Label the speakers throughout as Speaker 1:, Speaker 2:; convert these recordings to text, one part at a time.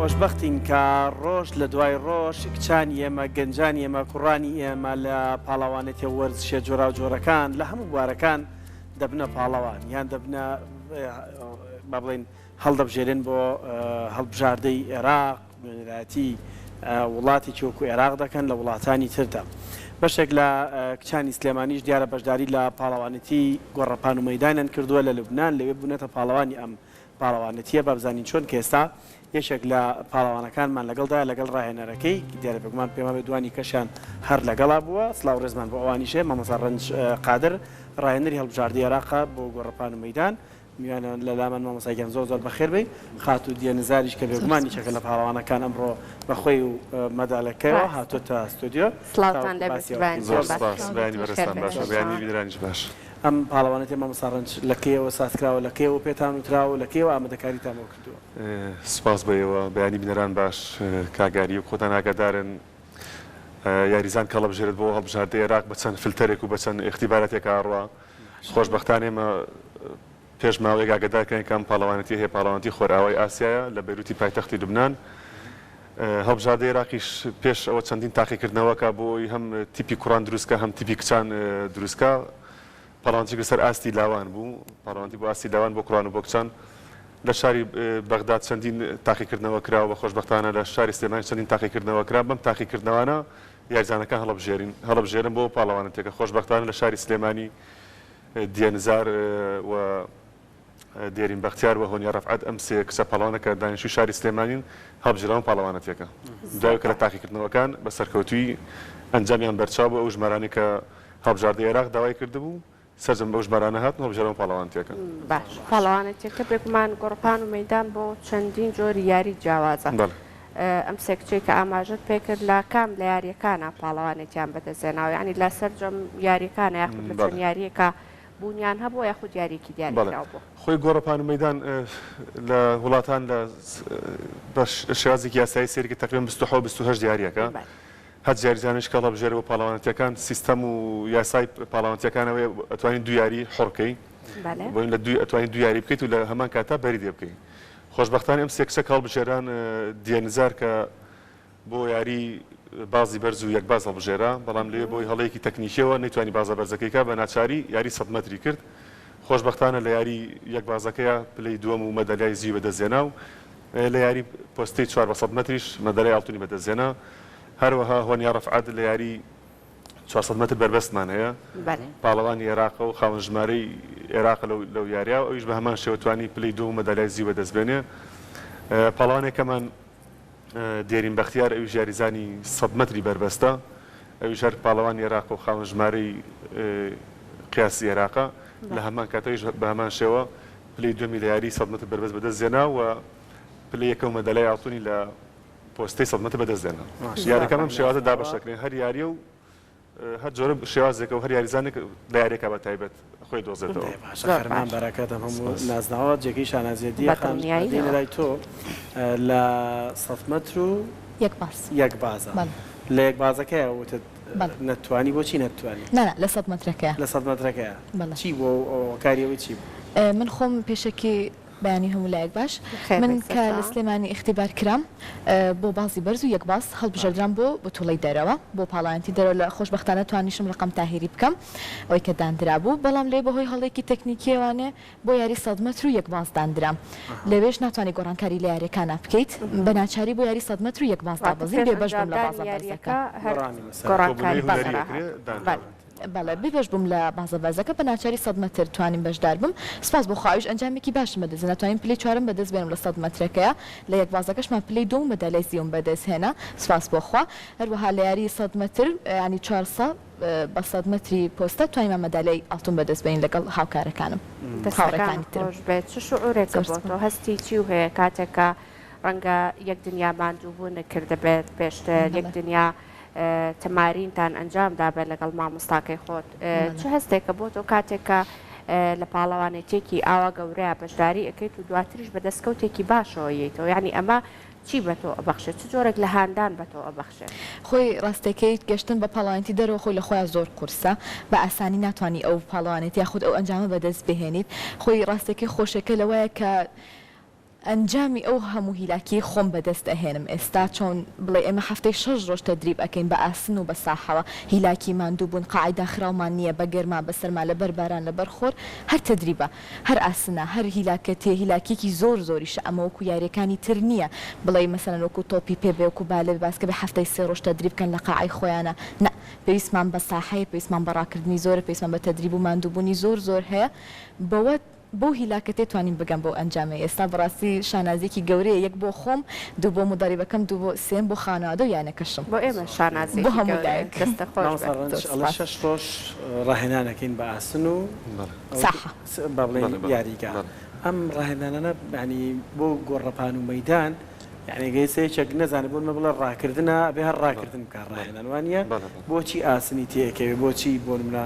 Speaker 1: خۆشببختین کە ڕۆژ لە دوای ڕۆژ کچانی ئێمە گەنجانی ئێمە کوڕانی ئێمە لە پاڵەوانێتی وەرزشە جۆرا و جۆرەکان لە هەموو بوارەکان دەبنە پاڵەوان یان دەبنە با بڵێن هەڵدەبژێرن بۆ هەڵبژاردەی عێراق نوێنەراتی وڵاتی چۆکو عێراق دەکەن لە وڵاتانی تردا. بەشێک لە کچانی سلێمانیش دیارە بەشداری لە پاڵەوانەتی گۆڕەپان و مەیدانیان کردووە لە لوبنان لەوێ بوونەتە پاڵەوانی ئەم پاڵەوانەتیە بە بزانین چۆن کە ئێستا یەکێک لە پاڵەوانەکانمان لەگەڵدا لەگەڵ ڕاهێنەرەکەی دیارە بگومان پێما بێ دوانی کەشیان هەر لەگەڵا بووە سلااو ڕێزمان بۆ ئەوانیشێ مامۆستا ڕەنج قادر ڕاهێنەری هەڵبژاردی عێراقا بۆ گۆڕەپان و مەیدان میوانە لە لامان مامۆستایان زۆر بەخێر بێ خات و دیێنزاریش کە بێگومانی چەکە لە پاڵەوانەکان ئەمڕۆ بەخۆی و مەدالەکەیەوە هاتوۆتە ستودیۆ.
Speaker 2: سڵاوتان
Speaker 3: بیدرانیش باش.
Speaker 1: ئەم پاڵەوانەتی مامۆستا ڕەنج لەکەیەوە سازکراوە لەکەیەوە پێتان وتراوە لەکەیەوە ئامادەکاریتانەوە کردووە.
Speaker 3: سپاس بەیەوە بەیانی بینەران باش کاگاری و خۆتان ئاگادارن یاریزان کە هەڵبژێرێت بۆ هەڵبژاردەی عێراق بە چەند فلتەرێک و بە چەند اختیبارەتێک ئاڕوا خۆشبەختانە ئێمە پێش ماوەیەک ئاگادارکەین کەم پاڵەوانەتی هەیە پاڵەوانەتی خۆرئاوای ئاسیایە لە بەیروتی پایتەختی لوبنان. هەڵبژاردەی عێراقیش پێش ئەوە چەندین تاقیکردنەوەکە بۆی هەم تیپی کوڕان دروستکە هەم تیپی کچان دروستکە پاڵەوانەتی سەر ئاستی لاوان بوو پاڵەوانەتی بۆ ئاستی لاوان بۆ کوڕان و بۆ کچان لە شاری بەغداد چەندین تاقیکردنەوە کراوە بە خۆشبەختانە لە شاری سلێمانی چەندین تاقیکردنەوە کرا بەم تاقیکردنەوانە یاریزانەکان هەڵبژێرن بۆ پاڵەوانەتێکە خۆشبەختانە لە شاری سلێمانی دیێنزار و دێرین بەختیار و هۆنیا ڕەفعەت ئەم سێ کچە پاڵەوانەکە دانیشتووی شاری سلێمانین هەڵبژێرەوە پاڵەوانەتێکە دوایەوە کە لە تاقیکردنەوەکان بە سەرکەوتووی ئەنجامیان بەرچاو بوو ئەو ژمارانی کە هەڵبژاردەی عێراق داوای کردبوو سەرجەم بەو ژمارانە هاتن هەڵبژێرەوە پاڵەوانەتێکە.
Speaker 2: باش پاڵەوانەتێکە بێگومان گۆڕپان و مەیدان بۆ چەندین جۆری یاری جیاوازە. ئەم سێ کچەی کە ئاماژەت پێکرد لە کام لە یاریەکانە پاڵەوانێتیان بەدەستێناوە ینی لە سەرجەم یاریەکانە یاخود لە چەند یاریەکە بوونیان هەبوو یاخود یاریکی دیاریکراو بوو.
Speaker 3: خۆی گۆڕەپان و مەیدان لە وڵاتان لە شێوازێکی یاسایی سێرکی تقریبا 27 دیاریەکە هەر جاریزانش کە هەڵبژێرە بۆ پاڵەوانەتیەکان سیستەم و یاسای پاڵەوانەتیەکانەوەی ئەتوانین دو یاری حڕکەی بۆین لە ئەتوانین دو یاری بکەیت و لە هەمان کاتا بەری دێ بکەین. خۆشبەختانە ئەم سێ کچە هەڵبژێران دیێنزار کە بۆ یاری بازی بەرز و یەک باز هەڵبژێرا بەڵام لێ بۆی هەڵەیەکی تەکنیکیەوە نەیتوانی بازە بەرزەکەیکە بە ناچاری یاری 100 مەتری کرد. خۆشبەختانە لە یاری یەک بازەکەیە پلەی دووەم و مەدالیای زیوی بەدەستێنا و لە یاری پۆستەی 400 مەتریش مەدالیای ئاڵتونی بەدەستێنا. هەروەها هۆنیا ڕەفعەت لە یاری 400 مەتر بربەستمان هەیە پاڵەوانی عێراق و خاوەن ژمارەی عێراق لەو یاریە ئەویش بە هەمان شێوە توانی پلەی دووەم و مەدالیای زیوی بەدەستبێنێ. پاڵەوانێکەمان دێرین بەختیار ئەویش یاریزانی 100 مەتری بربەستە ئەویش هەر پاڵەوانی عێراق و خاوەن ژمارەی قیاسی عێراقە لە هەمان کاتەوەیش بە هەمان شێوە پلەی دووەمی لە یاری 100 مەتر بربەست بەدەستێنا و پلەی یەکەم مەدالیای ئاڵتونی لە پۆستەی 100 مەتر بەدەستێنا. یاریەکان ئەم شێوازە دابەشەکرێن هەر یاریە و هەر جۆرە شێوازێکە و هەر یاریزانێک لە یاریەکە بە تایبەت خۆی دۆزێتەوە.
Speaker 1: خەرمان بەرەکەتم هەموو نازناوە جێگەی شانازیێدیە لای تۆ لە 100 مەتر و یەک بازە لە یەک بازەکەیە وتت نەتوانی بۆچی نەتوانی؟
Speaker 4: لە 100 مەترەکەیە
Speaker 1: لە 100 مەترەکەیە چی بۆ کاریەوەی چی بوو؟
Speaker 4: من خۆم پێشەکی بەیانی هەموو لایەک باش من کە لە سلێمانی اختیبار کرام بۆ بازی بەرز و یەک باز هەڵبژێردرام بۆ بەتوڵەی دەرەوە بۆ پاڵەوانەتی دەرەوە لە خۆشبەختانە توانیشم ڕقم تاهیری بکەم ئەوەی کە دانرا بوو بەڵام لێ بەهۆی هەڵێکی تەکنیکیەوانێ بۆ یاری 100 مەتر و یەک باز دانرام لەوێش ناتوانانی گۆڕانکاری لە یاریەکانە بکەیت بە ناچاری بۆ یاری 100 مەتر و یەک باز دابەزین بێبەش بووم لە بازە بەرزەکە بەڵێ بێبەش بووم لە بازە بەرزەکە بە ناچاری 100 مەتر توانیم بەشدار بم سپاس بۆ خواویش ئەنجامێکی باشم بەدەست ناتوانین پلەی چوارم بەدەست بێنم لە 100 مەترەکەیە لە یەک بازەکەشمان پلەی دووەم مەدالیای زیوم بەدەست هێنا سپاس بۆ خوا هەروەها لە یاری 100 مەتر ینی 400 بە 100 مەتری پۆستە توانیمان مەدالیای ئاڵتون بەدەست بێنین لەگەڵ هاوکارەکانم
Speaker 2: هاوڕێکانی تر بێت چ شعورێکە بۆ تۆ هەستی چی و هەیە کاتێکە ڕەنگە یەک دنیا ماندووبوون نەکردە بێت پێشتر یەک دنیا تەمارینتان ئەنجامدا بێت لەگەڵ مامۆستاکەی خۆت چه هەستێکە بۆ تۆ کاتێکە لە پاڵەوانێتێکی ئاوا گەورەیە بەشداری ئەەکەیت و دواتریش بە دەستکەوتێکی باشەوە ییتەوە یعنی ئەمە چی بە تۆ ئەبەخشێت چ جۆرێک لە هاندان بە تۆ ئەبەخشێت
Speaker 4: خۆی ڕاستەکەی گەشتن بە پاڵەوانێتی دەرەوە خۆی لە خۆیان زۆر قورسە بە ئاسانی ناتوانانی ئەو پاڵەوانێتی یاخود ئەو ئەنجامە بەدەست بهێنیت خۆی ڕاستەکەی خۆشەکە لەوەیە کە ئەنجامی ئەو هەموو هیلاکی خۆم بەدەست ئەهێنم ئێستا چۆن بڵێ ئێمە هەفتەی 6 ڕۆژ تەدریب ئەەکەین بە ئاسن و بە ساحەوە هیلاکی ماندوو بوون قاعدا خراومان نییە بە گەرما بە سەرما لە بەرباران لە بەرخۆر هەر تەدریبە هەر ئاسنە هەر هیلاکە تێ هیلاکێکی زۆر زۆریشە ئەمە وەکو یاریەکانی تر نییە بڵێ مەسەن وەکو تۆپی پێ بێوەکو بالێ باسکە بە هەفتەی 3 ڕۆژ تەدریب بکەن لە قاعی خۆیانە نە پێویستمان بە ساحەیە پێویستمان بە ڕاکردنی زۆرە پێویستمان بە تەدریب و ماندووبوونی زۆر هەیە بەوە بۆ هیلاکە تێتوانین بگەم بۆ ئەنجامێ ئێستا بەڕاستی شانازێکی گەورەیە یەک بۆ خۆم دوو بۆ مدەریبەکەم دوو بۆ سێم بۆ خانەوادە و یانەکەشم
Speaker 2: بۆ ئێمە شانازی
Speaker 4: بۆ هەموو
Speaker 2: دەستە خۆش
Speaker 1: 6 ڕۆژ ڕاهێنانەکەین بە ئاسن و
Speaker 4: ساحە
Speaker 1: بەڵێ یاریگا ئەم ڕاهێنانە ینی بۆ گۆڕەپان و مەدان یعنی گەیسەیەک نەزانێ بۆ مە بڵە ڕاکردنە بێ هەر ڕاکردن بکار ڕاهێنانوانە بۆچی ئاسنی تێکەوێ بۆچی بۆ منە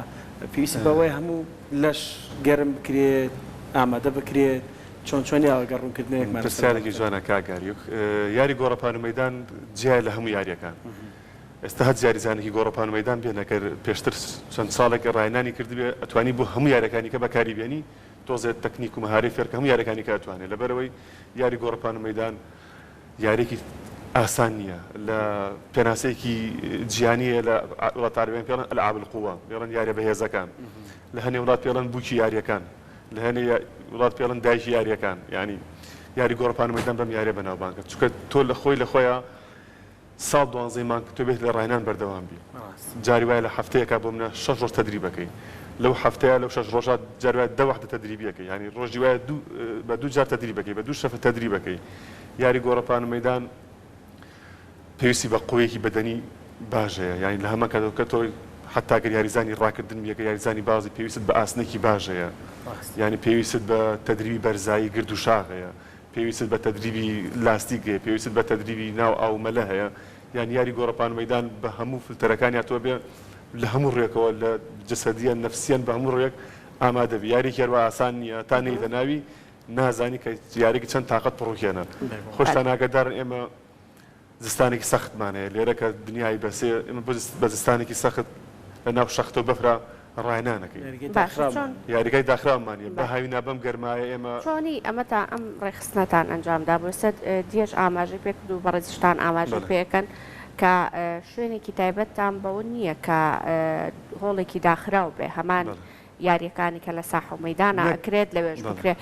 Speaker 1: پێویست بەوەی هەموو لەش گەرم بکرێت ئامادە بکرێت چۆنی ئاگەڕوونکردنێکمان
Speaker 3: پرسیارێکی جوانە کاگاریوک یاری گۆڕەپان و مەدان جیای لە هەموو یاریەکان ئێستا هەت یاریزانێکی گۆڕەپان و مەدان بێنەکە پێشتر چەند ساڵێک ڕاهێنانی کردبێ ئەتوانی بۆ هەموو یاریەکانی کە بەکاری بێنی تۆزێت تەکنیک و مەهارەی فێرکە هەموو یاریەکانی کە ئەتوانێت لەبەرەوەی یاری گۆڕەپان و مەدان یاریێکی ئاسان نییە لە پێناسەیەکی جیهانیە لە وڵات عەرەبیان پێڵەن ئەلعاب القووە پێڵەن یاریە بەهێزەکان لە هەنێ وڵات پێڵەن بووکی یاریەکان لە هەنێ وڵات پێڵەن دایکی یاریەکان ینی یاری گۆڕەپان و مەدان بەم یاریە بەناوبانگە چونکە تۆ لە خۆی لە خۆیان ساڵ 12 مانگ تۆ بێت لە ڕاهێنان بەردەوام بی جاری وایە لە هەفتەیەکە بۆ منە 6 ڕۆژ تەدریبەکەی لەو هەفتەیە لەو 6 ڕۆژات جاری وایە 2 وەختە تەدریبیەکەی ینی ڕۆژی وایە بە 2 جار تەدریبەکەی بە 2 شەفە تەدریبەکەی یاری گۆڕەپان و مەدان پێویستی بە قوەیەکی بەدەنی باشەیە یعنی لە هەمە کە تۆ حتاگەر یاریزانی ڕاکردن بیەکە یاریزانی بازی پێویست بە ئاسنێکی باشەیە یعنی پێویست بە تەدریبی بەرزایی گرد و شاغەیە پێویست بە تەدریبی لاستیکێ پێویست بە تەدریبی ناو ئاومەلە هەیە یان یاری گۆڕەپان و مەدان بە هەموو فلتەرەکانی تۆ بێ لە هەموو ڕێکەوە لە جسەدیان نەفسیان بە هەموو ڕێک ئامادەبی یاریێکی هەروە ئاسان نییە تا نەیتە ناوی نازانی کە یارێکی چەند تااقەت پڕوکێنە خۆشتان ئاگادارن ئێمە زستانێکی سەختمانەیە لێرە کە دنیای بەسێ ئمە بە زستانێکی سەخت لە ناو شەختە و بەفرا ڕاهێنانەکەی یاریگای داخراومانە بە هاوینا بەم گەرمایە ئێمە
Speaker 2: چۆنی ئەمە تا ئەم ڕێخستنەتان ئەنجامدا بۆ سەد دیێژ ئاماژەی پێک و بەڕێزشتان ئاماژی پێەکەن کە شوێنێکی تایبەتتان بەوە نییە کە هۆڵێکی داخراو بێ هەمان یاریەکانی کە لە ساحە و مەیدانە ئەکرێت لەوێژ بکرێت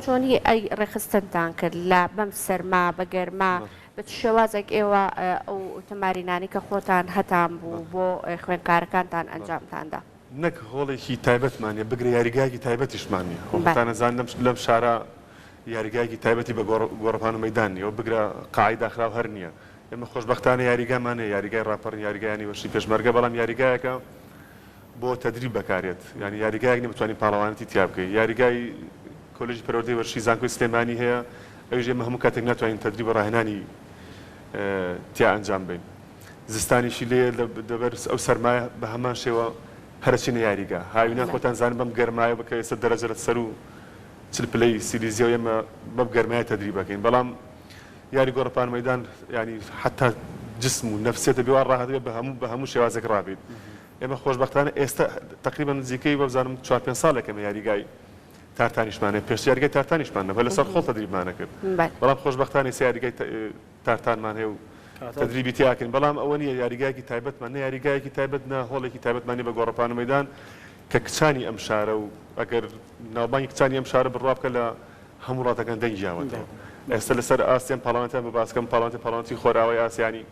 Speaker 2: چۆنی ئەی ڕێخستنتان کرد لە بەم سەرما بە گەرما بە شێوازێک ئێوە ئەو تەمارینانی کە خۆتان هەتان بوو بۆ خوێندکارەکانتان ئەنجامتاندا
Speaker 3: نەک هۆڵێکی تایبەتمانە بگرە یاریگایکی تایبەتیشمانە خۆتانەزان لەم شارە یاریگایکی تایبەتی بە گۆڕەپان و مەیدانی ئەو بگرە قاعی داخراو هەر نییە ئێمە خۆشبەختانە یاریگامانە یاریگای ڕاپەڕن یاریگایانی وەشی پێشمەرگە بەڵام یاریگایەکە بۆ تەدریب بەکارێت ینی یاریگایەک نەبتوانین پاڵەوانەتی تیا بکەین یاریگای کۆلێژی پەروەردەی وەرشی زانکۆی سلێمانی هەیە ئەویش ئێمە هەموو کاتێک ناتوانین تەدریب ڕاهێنانی تیا ئەنجام بدەین زستانیشی لێ دەبەر ئەو سەرمایە بە هەمان شێوە هەرچینە یاریگا هاوینان خۆتان زانن بەم گەرمایە بکە ئێستا دەرەجە لە سەر و چل پلەی سیلیزیە و ئێمە بەم گەرمایە تەدریبەکەین بەڵام یاری گۆڕەپان و مەیدان ینی حتا جسم و نەفسێتە بێوار ڕاهاتبێت بە هەموو شێوازێک ڕابێت ئێمە خۆشبەختانە ئێستا تقریبا نزیکەی وەبزانم 4-5 ساڵێکەمە یاریگای تارتانیشمانە پێش یاریگای تارتانیشمانە بە لەسەر خۆڵ تەدریبمانە کرد بەڵام خۆشبەختانە یاریگای تارتانمان هەیە و تەدریبی تیاکەین بەڵام ئەوە نیە یاریگایکی تایبەتمان نە یاریگایەکی تایبەت نە هۆڵێکی تایبەتمانی بە گۆڕەپان و مەیدان کە کچانی ئەم شارە و ئەگەر ناوبانگی کچانی ئەم شارە بڕوا بکە لە هەموو وڵاتەکان دەنگیاوەتەوە ئێستا لەسەر ئاسیان پاڵەمانتیان بەباسکەم پاڵەمانتی خۆراوی ئاسیانی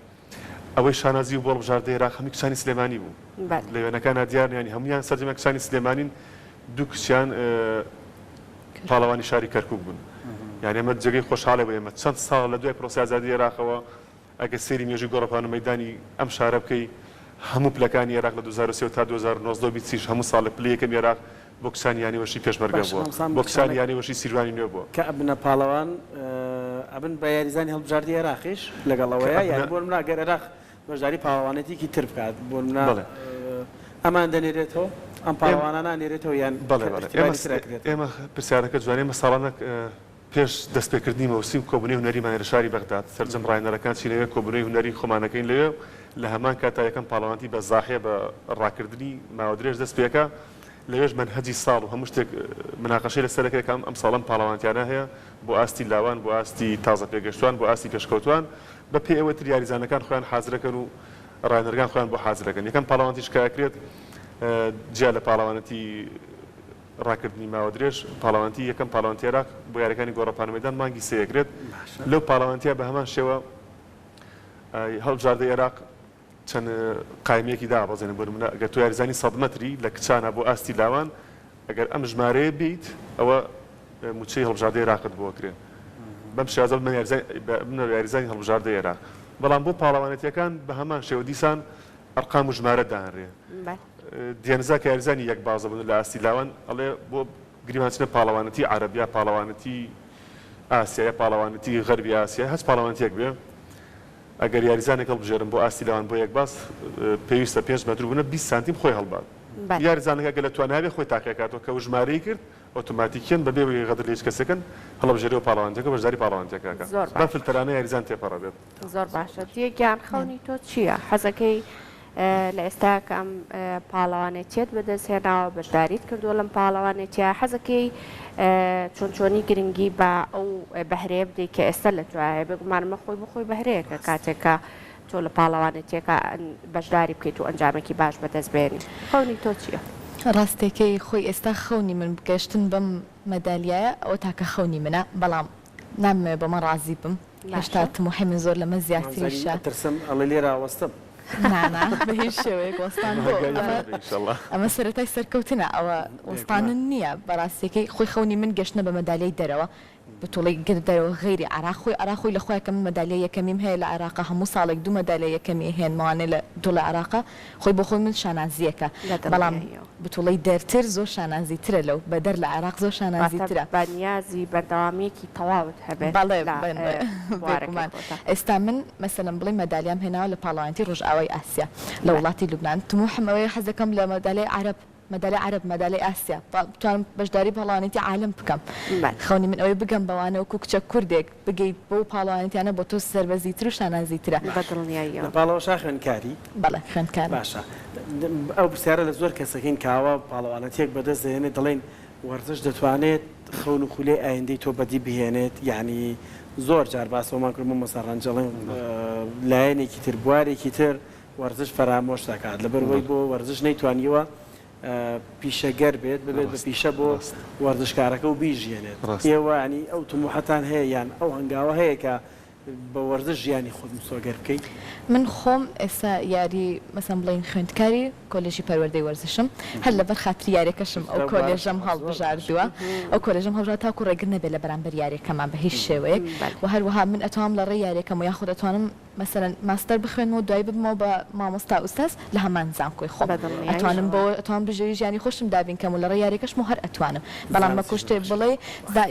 Speaker 3: ئەوەی شانازی و بۆ بژاردە عێراق هەمووی کچانی سلێمانی بوو لە وێنەکان دیار ینی هەمویان سەرجەمە کچانی سلێمانین دوو کچیان پاڵەوانی شاری کەرکوک بوون یعنی ئەمە جێگەی خۆشحاڵێ بوو ئێمە چەند ساڵ لە دوای پرۆسی ئازادی عێراقەوە ئەگە سێری مێژووی گۆڕەپان و مەیدانی ئەم شارە بکەی هەموو پلەکانی عێراق لە 2023 تا 2019 بیسیش هەموو ساڵ لە پلەیەکەم عێراق بۆ کچانی یانی وەشی پێشمەرگە بووە بۆ کچانی یانی وەشی سیروانی نوێ بووە
Speaker 1: کە ئەبنە پاڵەوان ئەبن بە یاریزانی هەڵبژاردی عێراقیش لەگەڵەوەیە یان بۆ منە ئەگەر عێراق بەشداری پاڵەوانێتێکی تر بکات بۆ منە ئەمان دەنێرێتەوە ئەم پاڵەوانانە نێرێتەوە یان
Speaker 3: ئێمە پرسیارەکە جوانێ ئێمە ساڵانە پێش دەستپێکردنی مەوسیم کۆبوونەی هونەریمان لە شاری بەغداد سەرجەم ڕاهێنەرەکان چینەوە کۆبوونەی هونەری خۆمانەکەین لەوێ لە هەمان کاتا یەکەم پاڵەوانتی بە زاحێ بە ڕاکردنی ماوە درێژ دەست پێکە لەوێژ منهەجی ساڵ و هەموو شتێک مناقەشەی لەسەرەکەی ئەم ساڵم پاڵەوانتیانە هەیە بۆ ئاستی لاوان بۆ ئاستی تازە پێگەشتوان بۆ ئاستی پێشکەوتوان بە پێی ئەوە تر یاریزانەکان خۆیان حازرەکەن و ڕاهێنەرگان خۆیان بۆ حازرەکەن یەکەم پاڵەوانتیش کاکرێت جیا لە پاڵەوانەتی ڕاکردنی ماوە درێژ پاڵەوانتی یەکەم پاڵەوانتی عێراق بۆ یاریەکانی گۆڕەپانە مەیدان مانگی سەیەکرێت لەو پاڵەوانتیە بە هەمان شێوە هەڵبژاردەی عێراق چەند قایمەیەکی دابەزێنن بۆ نمونە ئەگەر تۆ یاریزانی 100 مەتری لە کچانە بۆ ئاستی لاوان ئەگەر ئەم ژمارەیە بیت ئەوە موچەی هەڵبژاردەی عێراقت بۆکرێ بەم شێوازە بنە یاریزانی هەڵبژاردەی عێراق بەڵام بۆ پاڵەوانەتیەکان بە هەمان شێوە دیسان ئەرقام و ژمارە داهەنرێ دیێنزا کە یاریزانی یەک بازە بوون لە ئاستی لاوان ئەڵێ بۆ گریمانچنە پاڵەوانەتی عەرەبیا پاڵەوانەتی ئاسیایە پاڵەوانەتی غەربی ئاسیا هەست پاڵەوانتیەک بێ ئەگەر یاریزانێک هەڵبژێرن بۆ ئاستی لاوان بۆ یەک باس پێویستە 5 مەتر بوونە 20 سانتیم خۆی هەڵبات یاریزانەکە گە لە تواناوێ خۆی تاقیەکاتەوە کە ژمارەی کرد ئۆتۆماتیکیان بەبێ غەدر لێچ کەسەکەن هەڵبژێرەوە پاڵەوانتیەکە بەشداری پاڵەوانتیەکەکە بە فلترانە یاریزان تێپەڕە بێت
Speaker 2: زۆر باشە دیێکیان خەونی تۆ چییە حەزەکەی لە ئێستا کە ئەم پاڵەوانێتیت بەدەستهێناوە بەشداریت کردووە لەم پاڵەوانێتیە حەزەکەی چۆنچۆنی گرنگی بە ئەو بەهرەیە بدەیت کە ئێستا لە توایە بگومانمە خۆی بخۆی بەهرەیەکە کاتێکە تۆ لە پاڵەوانێتیەکە بەشداری بکەیت و ئەنجامێکی باش بەدەستبێنی خەونی تۆ چییە؟
Speaker 4: ڕاستێکەی خۆی ئێستا خەونی من بگەشتن بەم مەدالیایە ئەوە تاکە خەونی منە بەڵام نامێ بەمە ڕازی بم هێشتا تموحی من زۆر لەمە زیاتریشە
Speaker 1: ترسم ئەڵێ لێرە وەستم
Speaker 4: نانا بە هیچ شێوەیەک وەستان ئەمە سەرەتای سەرکەوتنە ئەوە وەستانن نییە بەڕاستێکەی خۆی خەونی من گەشتنە بە مەدالیای دەرەوە بتوڵی گردەرەوە غیری عراقی عراقی لە خۆی کەم مەدالیای یەکەمیم هەیە لە عراق هەموو ساڵێک 2 مەدالیای یەکەمی هێنمانێ لە دڵ عراق خۆی بۆ خۆی من شانازیەکە بەڵام بتوڵی دەرتر زۆر شانازی ترە لەو بەدەر لە عراق زۆر شانازی ترە
Speaker 2: بەنیازی بەردەوامێکی تەواوت هەبێت
Speaker 4: بەڵێ ئێستا من مەسەلەن بڵێ مەدالیام هێناوە لە پاڵەوانتی ڕۆژئاوای ئاسیا لە وڵاتی لوبنان تموحمەوەی حەزەکەم لە مەدالیای عەرب مەدالی عەرب مەدالی ئاسیا بتوانم بەشداری پاڵەوانێتی عالم بکەم خەونی من ئەوەی بگەم بەوانە وەکو کچە کوردێک بگەیت بۆ پاڵەوانێتیانە بۆ تۆ سەربەزیتر و شانازیترە
Speaker 1: پاڵەوە شا خوێندکاری
Speaker 4: بەڵێ خوێندکار
Speaker 1: باشە ئەو پرسیارە لە زۆر کەسەکەین کاوە پاڵەوانەتێک بەدەست دێنێت دەڵێن وەرزش دەتوانێت خەون و خولێ ئایندەی تۆ بەدی بهێنێت یعنی زۆر جار باسەوەمان کردم مەسەڕەنجەڵێن لایەنێکی تر بوارێکی تر وەرزش فەرامۆش دەکات لەبەرەوەی بۆ وەرزش نەیتوانیوە پیشەگەر بێت ببێت بە پیشە بۆ وەردشکارەکە و بیژێنێت ئێوە ینی ئەو تموحەتان هەیە یان ئەو هەنگاوە هەیە کە بە وەرزش ژیانی خۆم سۆگەر بکەیت
Speaker 4: من خۆم ئێستا یاری مەسەن بڵین خوێندکاری کۆلێژی پەروەردەی وەرزشم هەر لەبەر خاتری یاریەکەشم ئەو کۆلێژەم هەڵبژاردووە ئەو کۆلێژم هەڵبژاردووە تاکو ڕێگر نەبێت لە بەرامبەر یاریەکەمان بە هیچ شێوەیەک و هەروەها من ئەتوانم لە ڕێی یاریەکەم و یاخود ئەتوانم مەسەرەن ماستەر بخوێنەوە دوای ببمەوە بە مامۆستا ئوستاز لە هەمان زانکۆی خۆم ئەتوانم بۆ ئەتوان بژێوی ژیانی خۆشم دابینکەم و لە ڕێی یاریەکەشم هەر ئەتوانم بەڵام بە کوشتێ بڵێ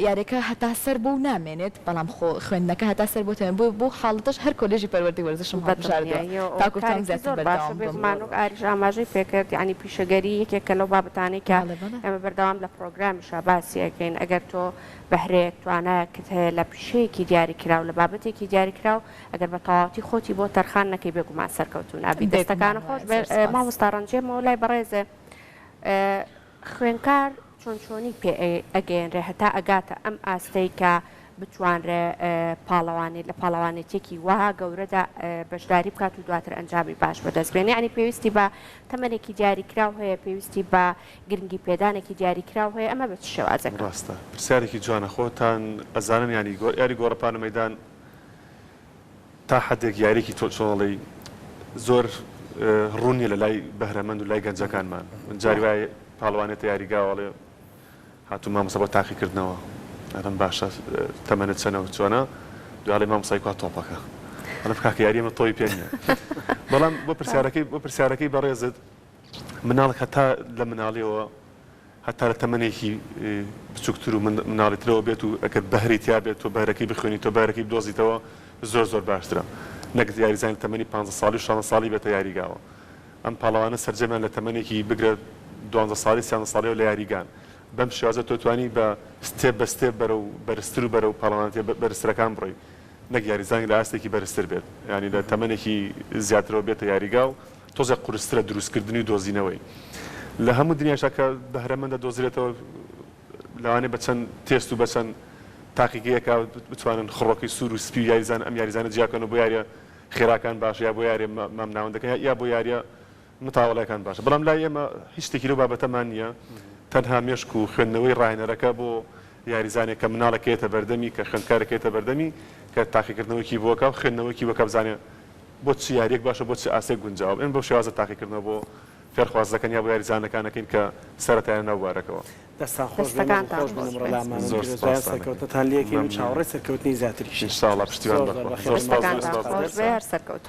Speaker 4: یاریەکە هەتا سەر بۆ نامێنێت بەڵام خوێندنەکە هەتا سەر بۆ بۆ حاڵەتەش هەر کۆلێژی پەروەردەی وەرزشم هەڵبژاردووە تاکوتان زیاتر
Speaker 2: بەردەوام ئاریش ئاماژەی پێکرد یعنی پیشەگەری یەکێکە لەو بابەتانەی کە ئێمە بەردەوام لە پرۆگرامیشا باسی ئەکەین ئەگەر تۆ بەهرەیەک توانایەکت هەیە لە پیشەیەکی دیاریکراو لە بابەتێکی دیاریکراو ئەگەر بە تەواوەتی خۆتی بۆ تەرخان نەکەی بێگومان سەرکەوتو نابی دەستەکانە خۆش مامۆستا ڕەنجێمەوە لای بەڕێزێ خوێنکار چۆنچۆنی پێ ئەگەێنرێ هەتا ئەگاتە ئەم ئاستەی کە بتوانرێ پاڵەوانێت لە پاڵەوانێتێکی وا گەورەدا بەشداری بکات و دواتر ئەنجامی باش بەدەستبێنێ ینی پێویستی بە تەمەنێکی دیاریکراو هەیە پێویستی بە گرنگی پێدانێکی دیاریکراو هەیە ئەمە بە چ شێوازەکە
Speaker 3: ڕاستە پرسیارێکی جوانە خۆتان ئەزانن ینی یاری گۆڕەپانە مەیدان تا حدێک یاریکی تۆچۆڵی زۆر ڕوونی لە لای بەهرەمەند و لای گەنجەکانمان من جاری وایە پاڵەوانێتە یاریگاوەڵێ هاتوو مامۆستا بۆ تاقیکردنەوە ئەدەم باشە تەمەنت چەنەوە چۆنە دوای مامۆستای کوا تۆپەکە ئەلە بکاکە یاریمە تۆی پێ نییە بەڵام بۆ پرسیارەکەی بەڕێزت مناڵک هەتا لە مناڵیەوە هەتا لە تەمەنێکی بچووکتر و مناڵیترەوە بێت و ئەگەر بەهری تیا بێت تۆ بەهرەکەی بخوێنی تۆ بەهرەکەی بدۆزیتەوە زۆر باشترە نەک یاریزانی تەمەنی 15 ساڵی و 16 ساڵی بێتە یاریگاوە ئەم پاڵەوانە سەرجەمیان لە تەمەنێکی بگرێت 12 ساڵی 13 ساڵی لە یاریگان بەم شێوازە تۆ توانی بە ستێپ بە ستێپ بەرە و بەرزتر و بەرە و پاڵەوانەتی بەرزترەکان بڕۆی نەک یاریزانی لە ئاستێکی بەرزتر بێت ینی لە تەمەنێکی زیاترەوە بێتە یاریگا و تۆزە قورسترە دروستکردنی و دۆزینەوەی لە هەموو دنیاشا کە بەهرەمەندە دۆزرێتەوە لەوانێ بە چەند تێست و بە چەند تاقیگەیەکە بتوانن خڕۆکی سوور و سپی و یاریزان ئەم یاریزانە جیاکەن بۆ یاریە خێراکان باش یا بۆ یاریە مامناوەندەکە یا بۆ یاریە متاوەڵەکان باشە بەڵام لای ئێمە هیچ شتێکی لەو بابەتەمان نییە تەنها مێشک و خوێندنەوەی ڕاهێنەرەکە بۆ یاریزانێک کە مناڵەکەیەتە بەردەمی کە خوێندکارەکەیتە بەردەمی کە تاقیکردنەوەکی بۆکە و خوێندنەوەکی بەکە بزانێ بۆ چی یاریەک باشە بۆ چی ئاسێک گونجاو ئێمە بۆ شێوازە تاقیکردنەوە بۆ فێرخوازەکەن یا بۆ یاریزانەکانەکەین کە سەرەتایان ناوبارەکەەوە
Speaker 1: دەستان خۆش سەرکەوتتان لەکەین و چاوەڕێ سەرکەوتنی زیاتریش
Speaker 3: ئینشاءالله پشتیوان بەخوا.
Speaker 2: خۆش بێ هەر سەرکەوتوو